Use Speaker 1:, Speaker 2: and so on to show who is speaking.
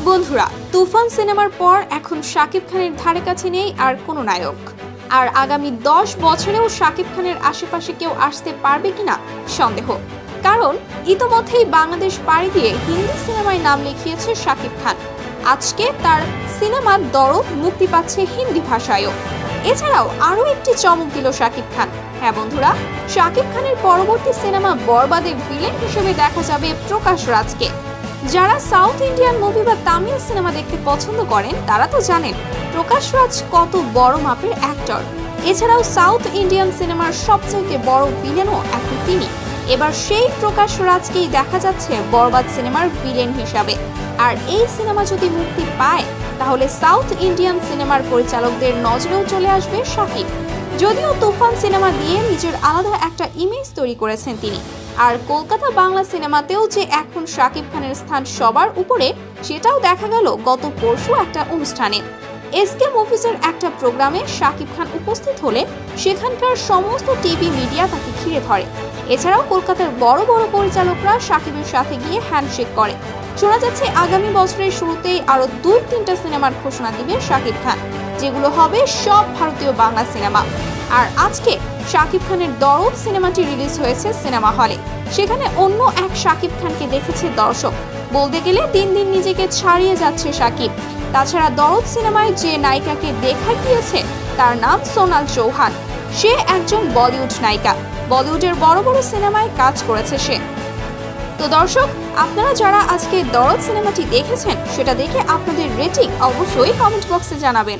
Speaker 1: বন্ধুরা, তুফান সিনেমার পর এখন শাকিব খানের ধারে কাছে নেই আর কোনো নায়ক। আর আগামী 10 বছরেও শাকিব খানের আশেপাশে কেউ আসতে পারবে কিনা সন্দেহ। কারণ ইতোমধ্যেই বাংলাদেশ পাড়ি দিয়ে হিন্দি সিনেমায় নাম লিখিয়েছে শাকিব খান। আজকে তার সিনেমা দরদ মুক্তি পাচ্ছে হিন্দি ভাষায়ও। এছাড়াও আরও একটি চমক দিল শাকিব খান। হ্যাঁ বন্ধুরা, শাকিব খানের পরবর্তী সিনেমা বরবাদের ভিলেন হিসেবে দেখা যাবে প্রকাশ রাজকে। যারা সাউথ ইন্ডিয়ান মুভি বা তামিল সিনেমা দেখতে পছন্দ করেন তারা তো জানেন প্রকাশ রাজ কত বড় মাপের অ্যাক্টর। এছাড়াও সাউথ ইন্ডিয়ান সিনেমার সবচাইতে বড় ভিলেনও এখন তিনি। এবার সেই প্রকাশ রাজকেই দেখা যাচ্ছে বরবাদ সিনেমার ভিলেন হিসাবে। আর এই সিনেমা যদি মুক্তি পায় তাহলে সাউথ ইন্ডিয়ান সিনেমার পরিচালকদের নজরেও চলে আসবে শাকিব। যদিও তুফান সিনেমা দিয়ে নিজের আলাদা একটা ইমেজ তৈরি করেছেন তিনি। আর কলকাতা বাংলা সিনেমাতেও যে এখন শাকিব খানের স্থান সবার উপরে সেটাও দেখা গেল গত পরশু একটা অনুষ্ঠানে। এসকে মুভিজের একটা প্রোগ্রামে শাকিব খান উপস্থিত হলে সেখানকার সমস্ত টিভি মিডিয়া তাকে ঘিরে ধরে। এছাড়াও কলকাতার বড় বড় পরিচালকরা শাকিবের সাথে গিয়ে হ্যান্ডশেক করে। শোনা যাচ্ছে আগামী বছরের শুরুতেই আরো 2-3টা সিনেমার ঘোষণা দিবে শাকিব খান, যেগুলো হবে সব ভারতীয় বাংলা সিনেমা। আর আজকে শাকিব খানের দরদ সিনেমাটি রিলিজ হয়েছে সিনেমা হলে। সেখানে অন্য এক শাকিব খানকে দেখেছে দর্শক। বলতে গেলে দিন দিন নিজেকে ছাড়িয়ে যাচ্ছে শাকিব। তাছাড়া দরদ সিনেমায় যে নায়িকাকে দেখা গিয়েছে তার নাম সোনাল চৌহান। সে একজন বলিউড নায়িকা, বলিউডের বড় বড় সিনেমায় কাজ করেছে সে। তো দর্শক, আপনারা যারা আজকে দরদ সিনেমাটি দেখেছেন সেটা দেখে আপনাদের রেটিং অবশ্যই কমেন্ট বক্সে জানাবেন।